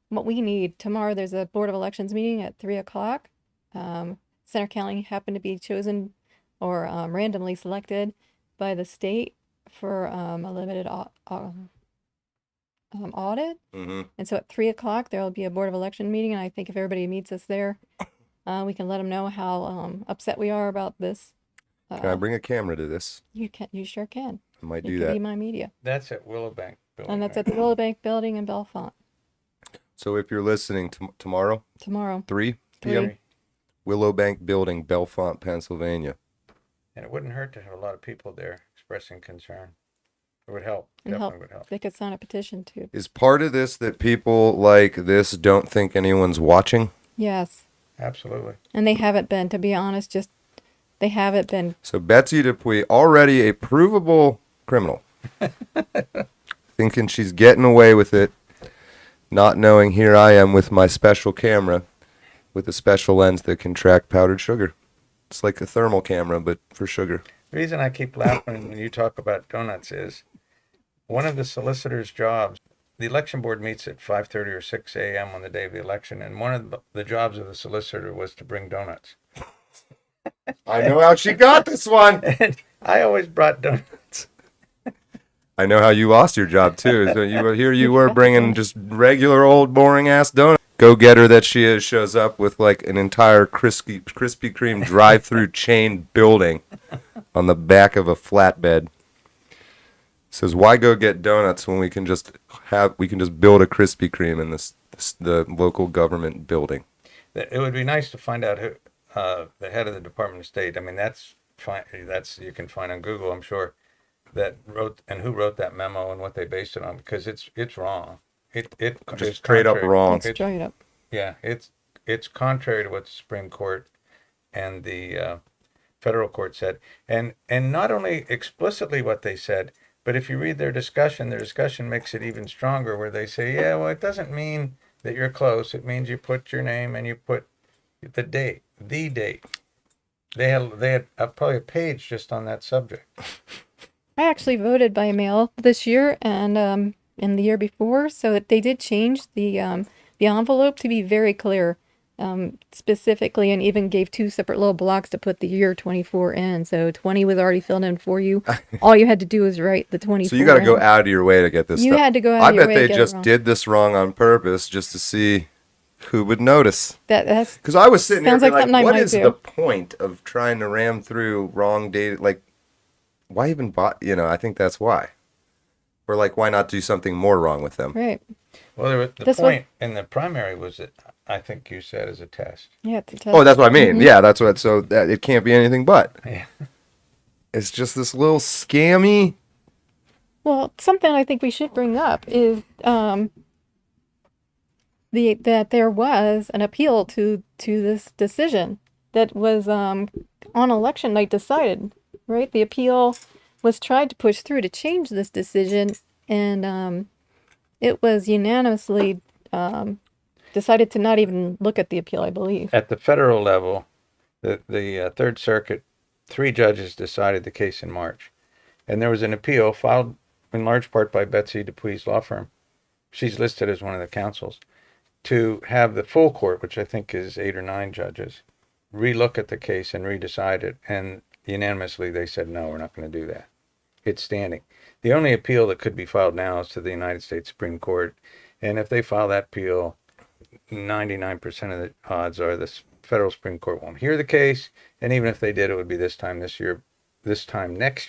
Speaker 4: What we need tomorrow, there's a Board of Elections meeting at 3:00. Center County happened to be chosen or randomly selected by the state for a limited audit.
Speaker 1: Mm-hmm.
Speaker 4: And so at 3:00, there will be a Board of Election meeting, and I think if everybody meets us there, we can let them know how upset we are about this.
Speaker 1: Can I bring a camera to this?
Speaker 4: You sure can.
Speaker 1: I might
Speaker 4: You
Speaker 1: do
Speaker 4: can be
Speaker 1: that.
Speaker 4: my media.
Speaker 5: That's at Willowbank Building.
Speaker 4: And that's
Speaker 5: right?
Speaker 4: at the Willowbank Building in Bellefonte
Speaker 1: So if you're listening tomorrow,
Speaker 4: tomorrow.
Speaker 1: 3 p.m.,
Speaker 4: 3.
Speaker 1: Willowbank Building, Bellefonte, Pennsylvania.
Speaker 5: And it wouldn't hurt to have a lot of people there expressing concern. It would help.
Speaker 4: And
Speaker 5: Definitely would help.
Speaker 4: They could sign a petition too.
Speaker 1: Is part of this that people like this don't think anyone's watching?
Speaker 4: Yes.
Speaker 5: Absolutely.
Speaker 4: And they haven't been, to be honest, they haven't been.
Speaker 1: So Betsy Dupuis, already a provable criminal, thinking she's getting away with it, not knowing here I am with my special camera with a special lens that can track powdered sugar. It's like a thermal camera, but for sugar.
Speaker 5: The reason I keep laughing when you talk about donuts is one of the solicitor's jobs. The election board meets at 5:30 or 6 a.m. on the day of the election, and one of the jobs of the solicitor was to bring donuts.
Speaker 1: I know how she got this one.
Speaker 5: And I always brought donuts.
Speaker 1: I know how you lost your job too. So you were bringing just regular old boring ass donuts. Go getter that she is shows up with like an entire Krispy Kreme drive-through chain building on the back of a flatbed. Says, why go get donuts when we can just build a Krispy Kreme in the local government building?
Speaker 5: It would be nice to find out who the head of the Department of State. I mean, that's fine. That's you can find on Google, I'm sure, who wrote that memo and what they based it on, because it's wrong. It
Speaker 1: Just
Speaker 5: is
Speaker 1: straight up
Speaker 5: contrary.
Speaker 1: wrong.
Speaker 4: Straight up.
Speaker 5: Yeah, it's contrary to what the Supreme Court and the federal court said, and not only explicitly what they said, but if you read their discussion makes it even stronger, where they say, yeah, well, it doesn't mean that you're close. It means you put your name and you put the date. They had probably a page just on that subject.
Speaker 4: I actually voted by mail this year and the year before, so that they did change the envelope to be very clear, specifically, and even gave 2 separate little blocks to put the year 24 in. So 20 was already filled in for you. All you had to do was write the 24.
Speaker 1: So you got to go out of your way to get this
Speaker 4: You
Speaker 1: stuff.
Speaker 4: had to go out of your way to
Speaker 1: I bet
Speaker 4: get
Speaker 1: they
Speaker 4: it
Speaker 1: just
Speaker 4: wrong.
Speaker 1: did this wrong on purpose just to see who would notice.
Speaker 4: That's
Speaker 1: Because I was sitting
Speaker 4: Sounds
Speaker 1: there
Speaker 4: like
Speaker 1: being
Speaker 4: something I
Speaker 1: what
Speaker 4: might
Speaker 1: is
Speaker 4: do.
Speaker 1: the point of trying to ram through wrong data? Like, why even I think that's why. Or like, why not do something more wrong with them?
Speaker 4: right.
Speaker 5: Well, the
Speaker 4: This
Speaker 5: point in the primary was that I think you said as a test.
Speaker 4: Yeah, it's a test.
Speaker 1: Oh, that's what I mean. Yeah, that's what. So that it can't be anything but.
Speaker 5: Yeah.
Speaker 1: It's just this little scammy.
Speaker 4: Well, something I think we should bring up is that there was an appeal to this decision that was on election night decided, right? The appeal was tried to push through to change this decision, and it was unanimously decided to not even look at the appeal, I believe.
Speaker 5: At the federal level, the Third Circuit 3 judges decided the case in March. And there was an appeal filed in large part by Betsy Dupuis' law firm. She's listed as one of the counsels, to have the full court, which I think is 8 or 9 judges, relook at the case and redecide it. And unanimously they said, no, we're not going to do that. It's standing. The only appeal that could be filed now is to the United States Supreme Court. And if they file that appeal, 99% of the odds are the federal Supreme Court won't hear the case. And even if they did, it would be this time next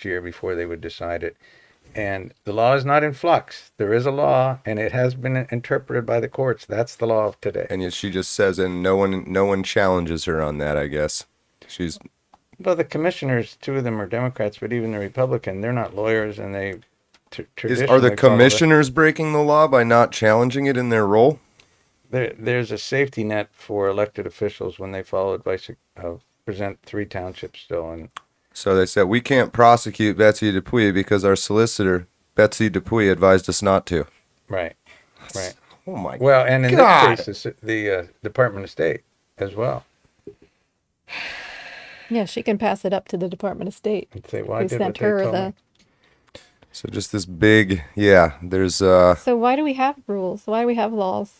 Speaker 5: year before they would decide it. And the law is not in flux. There is a law, and it has been interpreted by the courts. That's the law of today.
Speaker 1: And yet she just says, and no one challenges her on that, I guess.
Speaker 5: Well, the commissioners, 2 of them are Democrats, but even the Republican, they're not lawyers, and they traditionally
Speaker 1: Are the
Speaker 5: follow
Speaker 1: commissioners breaking the law by not challenging it in their role?
Speaker 5: There's a safety net for elected officials when they follow advice of present 3 townships still. And
Speaker 1: So they said, we can't prosecute Betsy Depuis because our solicitor, Betsy Depuis, advised us not to.
Speaker 5: right.
Speaker 1: Oh, my God.
Speaker 5: Well, and in this case, the Department of State as well.
Speaker 4: Yeah, she can pass it up to the Department of State.
Speaker 5: And say, well, I
Speaker 4: Who
Speaker 5: did what
Speaker 4: sent
Speaker 5: they
Speaker 4: her
Speaker 5: told
Speaker 4: the.
Speaker 5: me.
Speaker 1: So just this big, there's,
Speaker 4: So why do we have rules? Why do we have laws?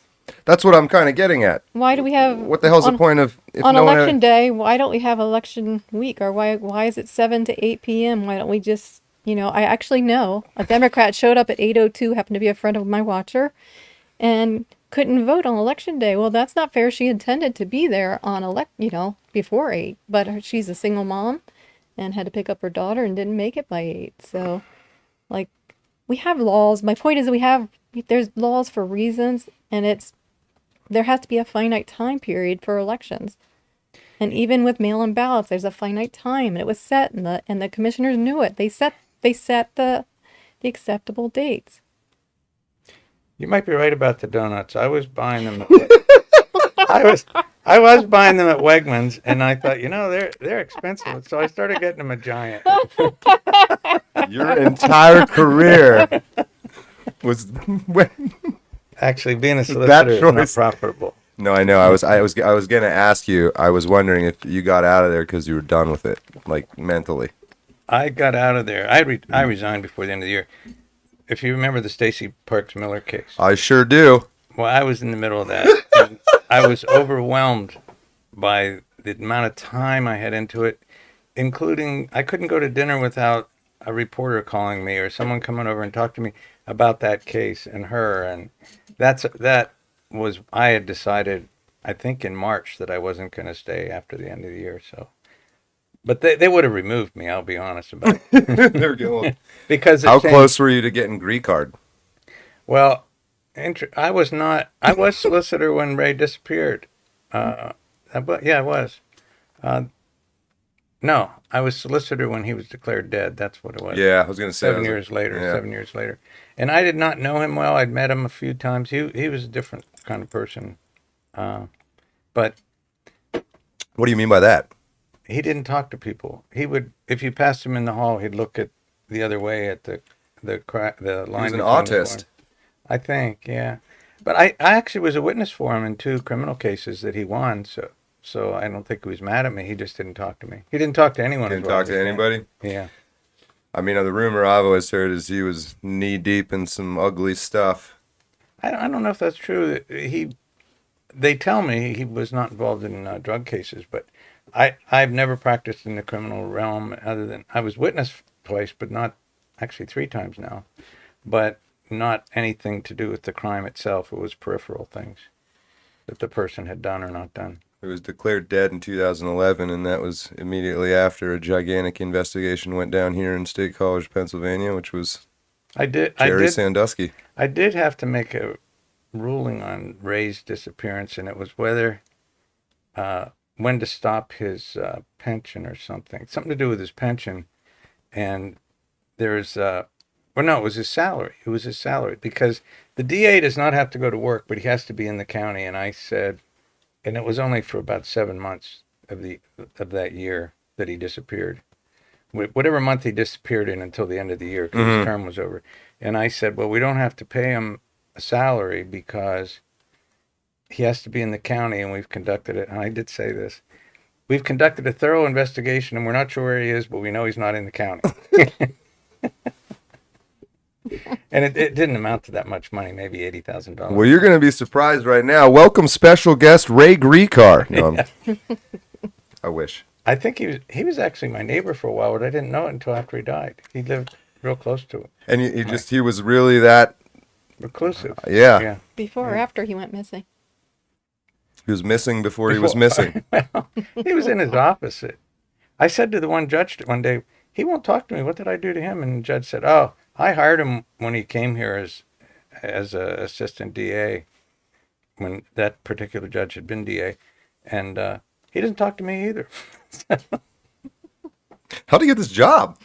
Speaker 1: that's what I'm kind of getting at.
Speaker 4: Why do we have?
Speaker 1: What the hell's the
Speaker 4: on-
Speaker 1: point of, if
Speaker 4: on
Speaker 1: no one
Speaker 4: election day, why don't we have election week? Or why is it 7 to 8 p.m.? Why don't we just, I actually know a Democrat showed up at 8:02, happened to be a friend of my watcher, and couldn't vote on election day. Well, that's not fair. She intended to be there on before 8, but she's a single mom and had to pick up her daughter and didn't make it by 8. So, we have laws. My point is there's laws for reasons, and there has to be a finite time period for elections. And even with mail-in ballots, there's a finite time, and it was set, and the commissioners knew it. They set the acceptable dates.
Speaker 5: You might be right about the donuts. I was buying them. I was buying them at Wegmans, and I thought, they're expensive, so I started getting them a giant.
Speaker 1: your entire career was
Speaker 5: Actually, being a solicitor is not
Speaker 1: choice.
Speaker 5: profitable.
Speaker 1: No, I know. I was going to ask you. I was wondering if you got out of there because you were done with it, like mentally.
Speaker 5: I got out of there. I resigned before the end of the year. If you remember the Stacy Parks Miller case.
Speaker 1: I sure do.
Speaker 5: Well, I was in the middle of that. And I was overwhelmed by the amount of time I had into it, including I couldn't go to dinner without a reporter calling me or someone coming over and talk to me about that case and her. And I had decided, I think in March, that I wasn't going to stay after the end of the year. So, but they would have removed me. I'll be honest about it.
Speaker 1: There we go.
Speaker 5: Because
Speaker 1: How close were you to getting green card?
Speaker 5: Well, I was solicitor when Ray disappeared. Yeah, I was. No, I was solicitor when he was declared dead. That's what it was.
Speaker 1: Yeah, I was going to say.
Speaker 5: 7 years later.
Speaker 1: yeah.
Speaker 5: 7 years later. And I did not know him well. I'd met him a few times. He was a different kind of person. But
Speaker 1: What do you mean by that?
Speaker 5: he didn't talk to people. He would, if you passed him in the hall, he'd look at the other way at the line.
Speaker 1: He was an
Speaker 5: between the
Speaker 1: autist.
Speaker 5: floor. I think, yeah. But I actually was a witness for him in 2 criminal cases that he won. So I don't think he was mad at me. He just didn't talk to me. He didn't talk to anyone.
Speaker 1: Didn't
Speaker 5: as well
Speaker 1: talk
Speaker 5: as
Speaker 1: to
Speaker 5: he can.
Speaker 1: anybody?
Speaker 5: Yeah.
Speaker 1: I mean, the rumor I've always heard is he was knee deep in some ugly stuff.
Speaker 5: I don't know if that's true. They tell me he was not involved in drug cases, but I've never practiced in the criminal realm other than I was witness twice, but not actually 3 times now, but not anything to do with the crime itself. It was peripheral things that the person had done or not done.
Speaker 1: He was declared dead in 2011, and that was immediately after a gigantic investigation went down here in State College, Pennsylvania, which was Jerry Sandusky.
Speaker 5: I did have to make a ruling on Ray's disappearance, and it was whether when to stop his pension or something to do with his pension. And there's it was his salary. It was his salary because the DA does not have to go to work, but he has to be in the county. And I said, and it was only for about 7 months of that year that he disappeared. Whatever month he disappeared in until the end of the year, because his term was over. And I said, well, we don't have to pay him a salary because he has to be in the county, and we've conducted it. And I did say this. we've conducted a thorough investigation and we're not sure where he is, but we know he's not in the county. And it didn't amount to that much money, maybe $80,000.
Speaker 1: Well, you're going to be surprised right now. Welcome special guest Ray Grecar. No, I wish.
Speaker 5: I think he was actually my neighbor for a while, but I didn't know it until after he died. He lived real close to it.
Speaker 1: And he was really that.
Speaker 5: Reclusive.
Speaker 1: Yeah.
Speaker 4: Before or after he went missing?
Speaker 1: He was missing before he was missing.
Speaker 5: Well, he was in his office. I said to the one judge one day, he won't talk to me. What did I do to him? And the judge said, oh, I hired him when he came here as an assistant DA, when that particular judge had been DA. And he doesn't talk to me either.
Speaker 1: How'd he get this job?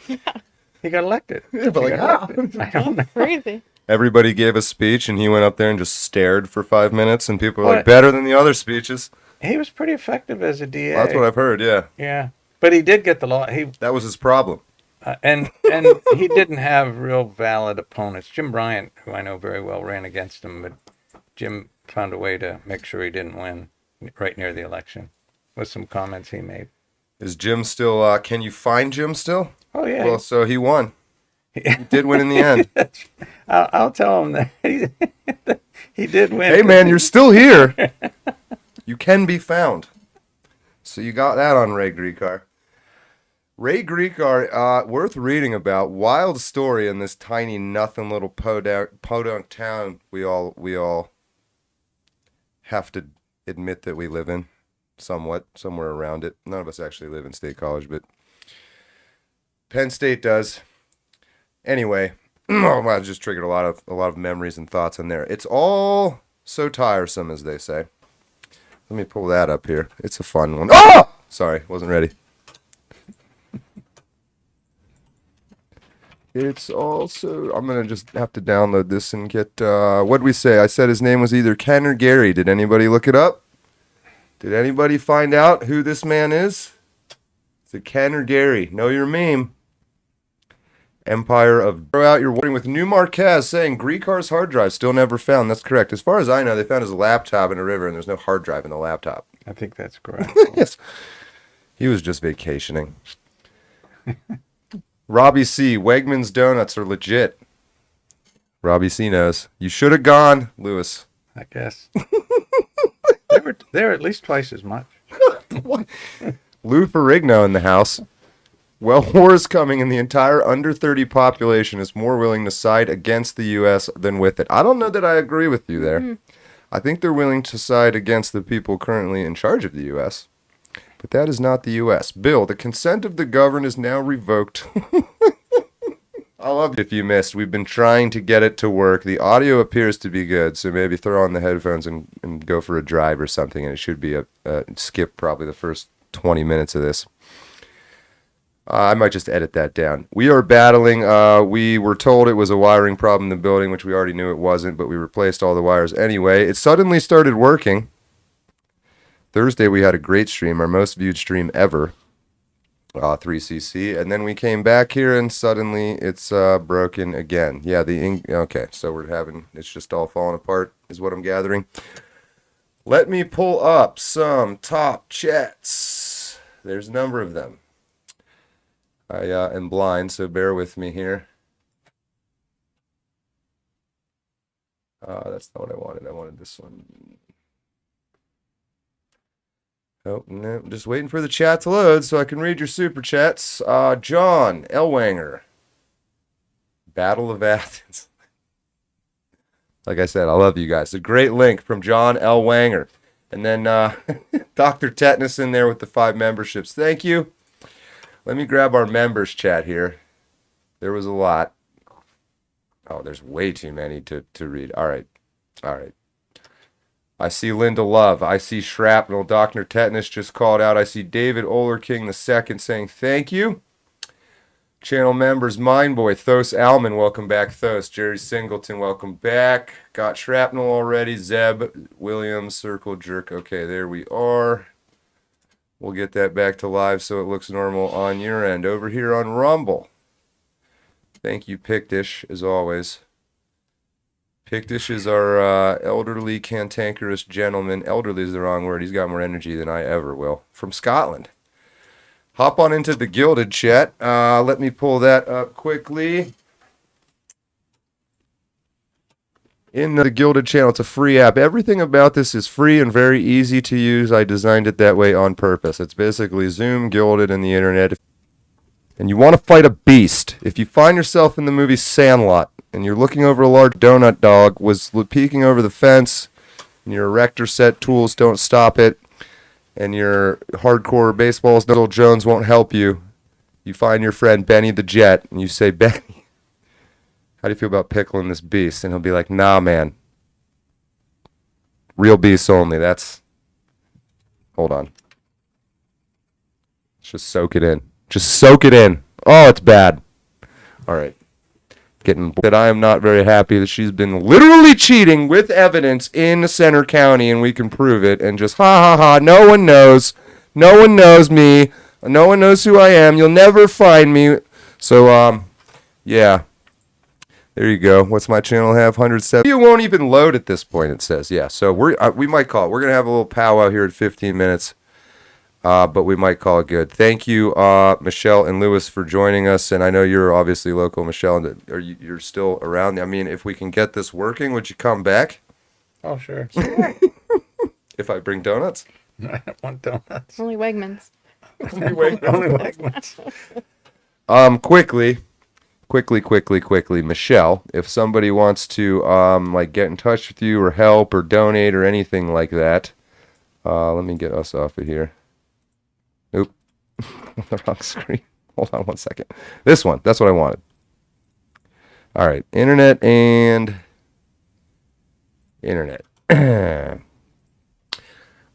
Speaker 5: He got elected.
Speaker 1: Yeah, but like, how?
Speaker 5: I don't know.
Speaker 4: Crazy.
Speaker 1: Everybody gave a speech, and he went up there and just stared for 5 minutes, and people were
Speaker 5: What?
Speaker 1: like, better than the other speeches.
Speaker 5: He was pretty effective as a DA.
Speaker 1: That's what I've heard, yeah.
Speaker 5: Yeah. But he did get the law.
Speaker 1: That was his problem.
Speaker 5: And he didn't have real valid opponents. Jim Bryant, who I know very well, ran against him, but Jim found a way to make sure he didn't win right near the election with some comments he made.
Speaker 1: Is Jim still, can you find Jim still?
Speaker 5: Oh, yeah.
Speaker 1: Well, so he won. He did win in the end.
Speaker 5: I'll tell him that he did win.
Speaker 1: Hey, man, you're still here. You can be found. So you got that on Ray Grecar. Ray Grecar, worth reading about. Wild story in this tiny, nothing little podunk town we all have to admit that we live in, somewhat, somewhere around it. None of us actually live in State College, but Penn State does. Anyway, well, I just triggered a lot of memories and thoughts in there. It's all so tiresome, as they say. Let me pull that up here. It's a fun one. Oh! Sorry, wasn't ready. It's also, I'm going to just have to download this and get, what'd we say? I said his name was either Ken or Gary. Did anybody look it up? Did anybody find out who this man is? Is it Ken or Gary? Know your meme. Empire of... Throw out your warning with New Marquez saying Grecar's hard drive still never found. That's correct. As far as I know, they found his laptop in a river and there's no hard drive in the laptop.
Speaker 5: I think that's correct.
Speaker 1: Yes. He was just vacationing. Robbie C. Wegmans Donuts are legit. Robbie C. knows. You should have gone, Lewis.
Speaker 5: I guess. They're at least twice as much.
Speaker 1: Lou Ferrigno in the house. Well, war is coming, and the entire under 30 population is more willing to side against the U.S. than with it. I don't know that I agree with you there. Mm-hmm. I think they're willing to side against the people currently in charge of the U.S., but that is not the U.S. Bill, the consent of the governed is now revoked. I love it. If you missed, we've been trying to get it to work. The audio appears to be good, so maybe throw on the headphones and go for a drive or something, and it should be skip probably the first 20 minutes of this. I might just edit that down. We are battling. We were told it was a wiring problem in the building, which we already knew it wasn't, but we replaced all the wires anyway. It suddenly started working. Thursday we had a great stream, our most viewed stream ever, 3cc, and then we came back here and suddenly it's broken again. Yeah, okay, so it's just all falling apart is what I'm gathering. Let me pull up some top chats. There's a number of them. I am blind, so bear with me here. That's not what I wanted. I wanted this one. Oh, no, I'm just waiting for the chat to load so I can read your super chats. John Elwanger. Battle of Athens. Like I said, I love you guys. A great link from John Elwanger. And then Dr. Tetanus in there with the 5 memberships. Thank you. Let me grab our members chat here. There was a lot. Oh, there's way too many to read. All right. I see Linda Love. I see Shrapnel. Dr. Tetanus just called out. I see David Olerking II saying thank you. Channel members, Mindboy, Thos Alman, welcome back, Thos. Jerry Singleton, welcome back. Got Shrapnel already. Zeb Williams, Circle Jerk. Okay, there we are. We'll get that back to live so it looks normal on your end. Over here on Rumble. Thank you, Pictish, as always. Pictish is our elderly, cantankerous gentleman. Elderly is the wrong word. He's got more energy than I ever will. From Scotland. hop on into the Gilded chat. Let me pull that up quickly. In the Gilded channel, it's a free app. Everything about this is free and very easy to use. I designed it that way on purpose. It's basically Zoom, Gilded, and the internet. And you want to fight a beast. If you find yourself in the movie Sandlot and you're looking over a large donut dog was peeking over the fence, and your erector set tools don't stop it, and your hardcore baseball's Little Jones won't help you, you find your friend Benny the Jet, and you say, Benny, how do you feel about pickling this beast? And he'll be like, nah, man. Real beasts only. Hold on. Let's just soak it in. Just soak it in. Oh, it's bad. All right. That I am not very happy that she's been literally cheating with evidence in Center County, and we can prove it. And just ha ha ha. No one knows. No one knows me. No one knows who I am. You'll never find me. So yeah. There you go. What's my channel have? 107. You won't even load at this point, it says. Yeah, so we might call it. We're going to have a little powwow here in 15 minutes, but we might call it good. Thank you, Michelle and Lewis, for joining us. And I know you're obviously local, Michelle. You're still around. I mean, if we can get this working, would you come back?
Speaker 5: Oh, sure.
Speaker 1: If I bring donuts?
Speaker 5: I don't want donuts.
Speaker 4: Only Wegmans.
Speaker 5: Only Wegmans.
Speaker 1: Quickly, Michelle, if somebody wants to like get in touch with you or help or donate or anything like that, let me get us off of here. Nope. The wrong screen. Hold on one second. This one, that's what I wanted. All right, internet.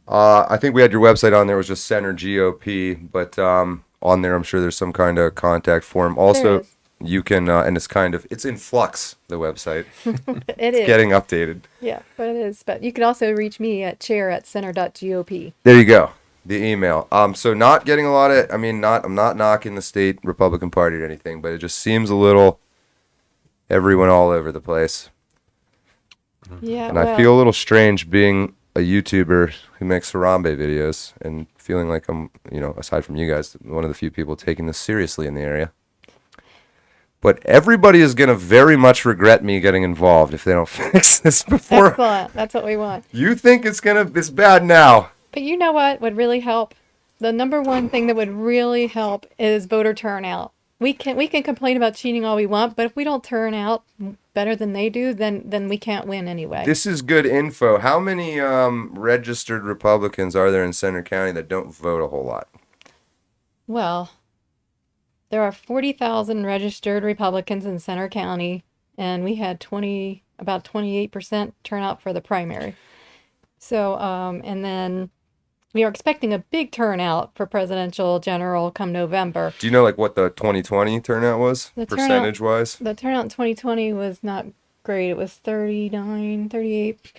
Speaker 1: I think we had your website on there. It was just Center GOP, but on there I'm sure there's some kind of contact form. Also, you can, and it's in flux, the website. It's getting updated.
Speaker 4: Yeah, but it is. But you can also reach me at chair@center.gop.
Speaker 1: There you go. The email. So not getting a lot of, I'm not knocking the state Republican Party or anything, but it just seems a little everyone all over the place.
Speaker 4: Yeah,
Speaker 1: and I feel a little strange being a YouTuber who makes Harambe videos and feeling like I'm, aside from you guys, one of the few people taking this seriously in the area. But everybody is going to very much regret me getting involved if they don't fix this before.
Speaker 4: Excellent. That's what we want.
Speaker 1: You think it's bad now.
Speaker 4: But you know what would really help? The number one thing that would really help is voter turnout. We can complain about cheating all we want, but if we don't turn out better than they do, then we can't win anyway.
Speaker 1: This is good info. How many registered Republicans are there in Center County that don't vote a whole lot?
Speaker 4: Well, there are 40,000 registered Republicans in Center County, and we had about 28% turnout for the primary. So, and then we are expecting a big turnout for presidential general come November.
Speaker 1: Do you know what the 2020 turnout was, percentage-wise?
Speaker 4: The turnout in 2020 was not great. It was 39, 38.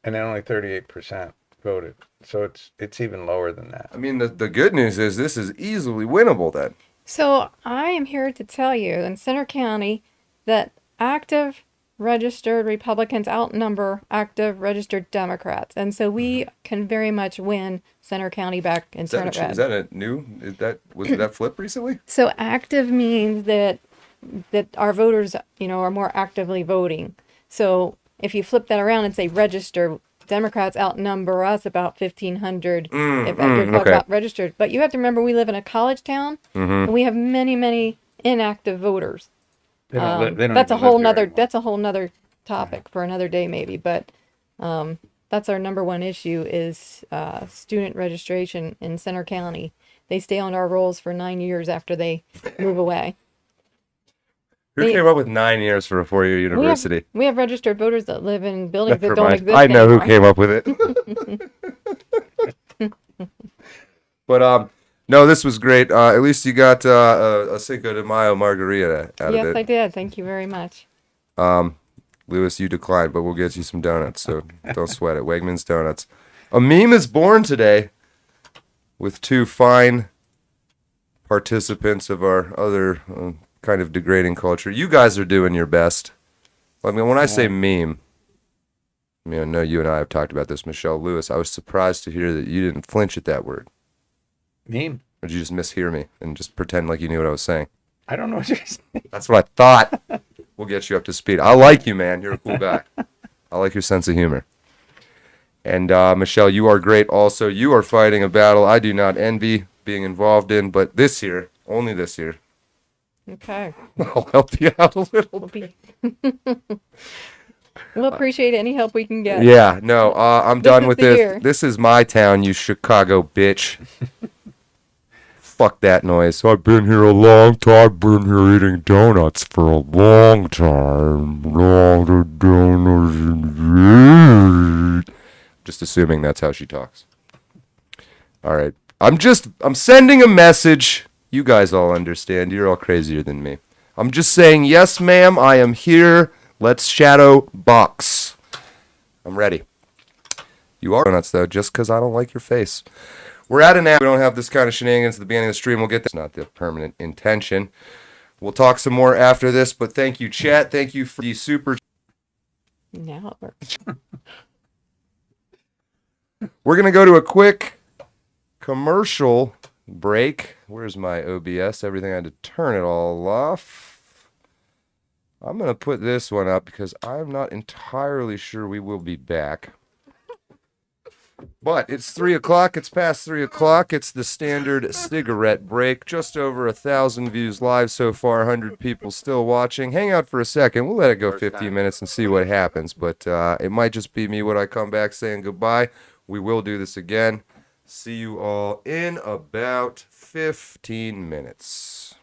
Speaker 5: And then only 38% voted. So it's even lower than that.
Speaker 1: I mean, the good news is this is easily winnable then.
Speaker 4: So I am here to tell you in Center County that active registered Republicans outnumber active registered Democrats. And so we can very much win Center County back and turn it red.
Speaker 1: Is that was that flip recently?
Speaker 4: So active means that our voters, are more actively voting. So if you flip that around and say register, Democrats outnumber us about 1,500 if you're talking about registered. But you have to remember we live in a college town, and we have many, many inactive voters. That's a whole nother topic for another day maybe. But that's our number one issue is student registration in Center County. They stay on our rolls for 9 years after they move away.
Speaker 1: Who came up with 9 years for a 4-year university?
Speaker 4: We have registered voters that live in buildings that don't exist
Speaker 1: I know
Speaker 4: anymore.
Speaker 1: who came up with it. But no, this was great. At least you got a Cinco de Mayo margarita out of it.
Speaker 4: Yes, I did. Thank you very much.
Speaker 1: Lewis, you declined, but we'll get you some donuts, so don't sweat it. Wegmans Donuts. A meme is born today with two fine participants of our other kind of degrading culture. You guys are doing your best. I mean, when I say meme, I know you and I have talked about this, Michelle Lewis. I was surprised to hear that you didn't flinch at that word.
Speaker 5: Meme.
Speaker 1: Or did you just mishear me and just pretend like you knew what I was saying?
Speaker 5: I don't know what you're saying.
Speaker 1: That's what I thought. We'll get you up to speed. I like you, man. You're a cool guy. I like your sense of humor. And Michelle, you are great also. You are fighting a battle I do not envy being involved in, but this year, only this year,
Speaker 4: Okay.
Speaker 1: I'll help you out a little
Speaker 4: We'll
Speaker 1: bit.
Speaker 4: be. We'll appreciate any help we can get.
Speaker 1: Yeah, no, I'm
Speaker 4: This
Speaker 1: done
Speaker 4: is
Speaker 1: with
Speaker 4: the
Speaker 1: this.
Speaker 4: year.
Speaker 1: This is my town, you Chicago bitch. Fuck that noise. I've been here a long time. I've been here eating donuts for a long time. Just assuming that's how she talks. All right. I'm sending a message. You guys all understand. You're all crazier than me. I'm just saying, yes, ma'am, I am here. Let's shadow box. I'm ready. You are donuts, though, just because I don't like your face. We're at an hour. We don't have this kind of shenanigans at the beginning of the stream. We'll get this. Not the permanent intention. We'll talk some more after this, but thank you, chat. Thank you for the super.
Speaker 4: Now it works.
Speaker 1: We're going to go to a quick commercial break. Where's my OBS? Everything I had to turn it all off. I'm going to put this one up because I'm not entirely sure we will be back. But it's 3 o'clock. It's past 3 o'clock. It's the standard cigarette break. Just over 1,000 views live so far. 100 people still watching. Hang out for a second. We'll let it go 15 minutes and see what happens. But it might just be me when I come back saying goodbye. We will do this again. See you all in about 15 minutes.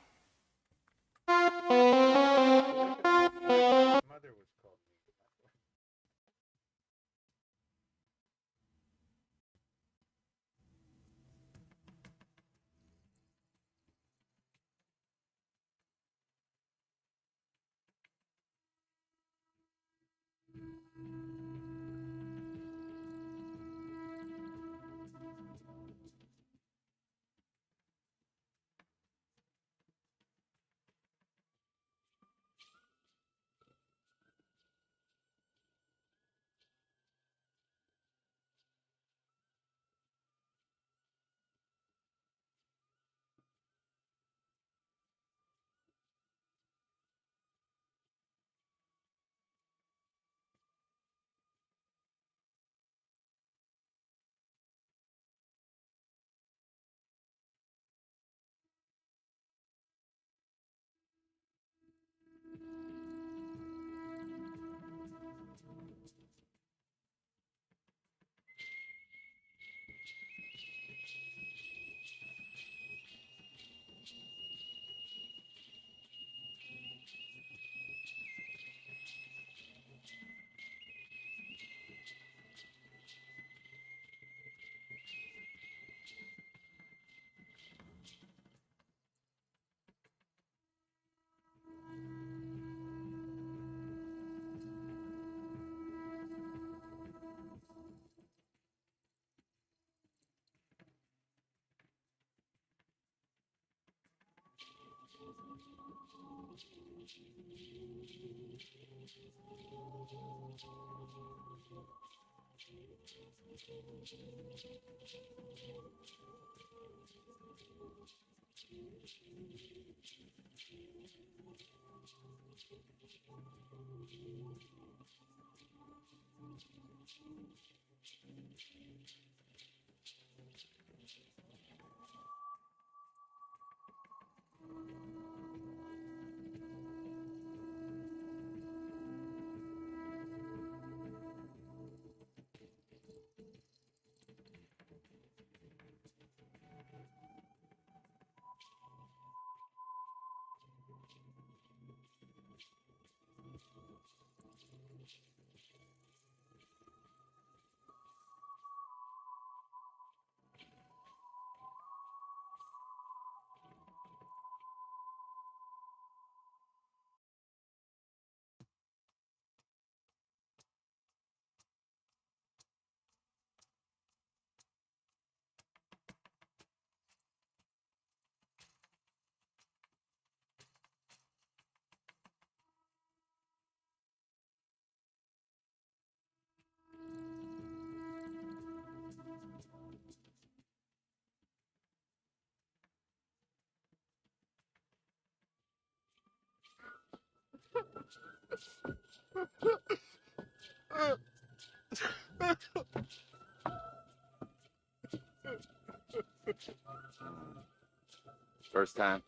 Speaker 3: First time.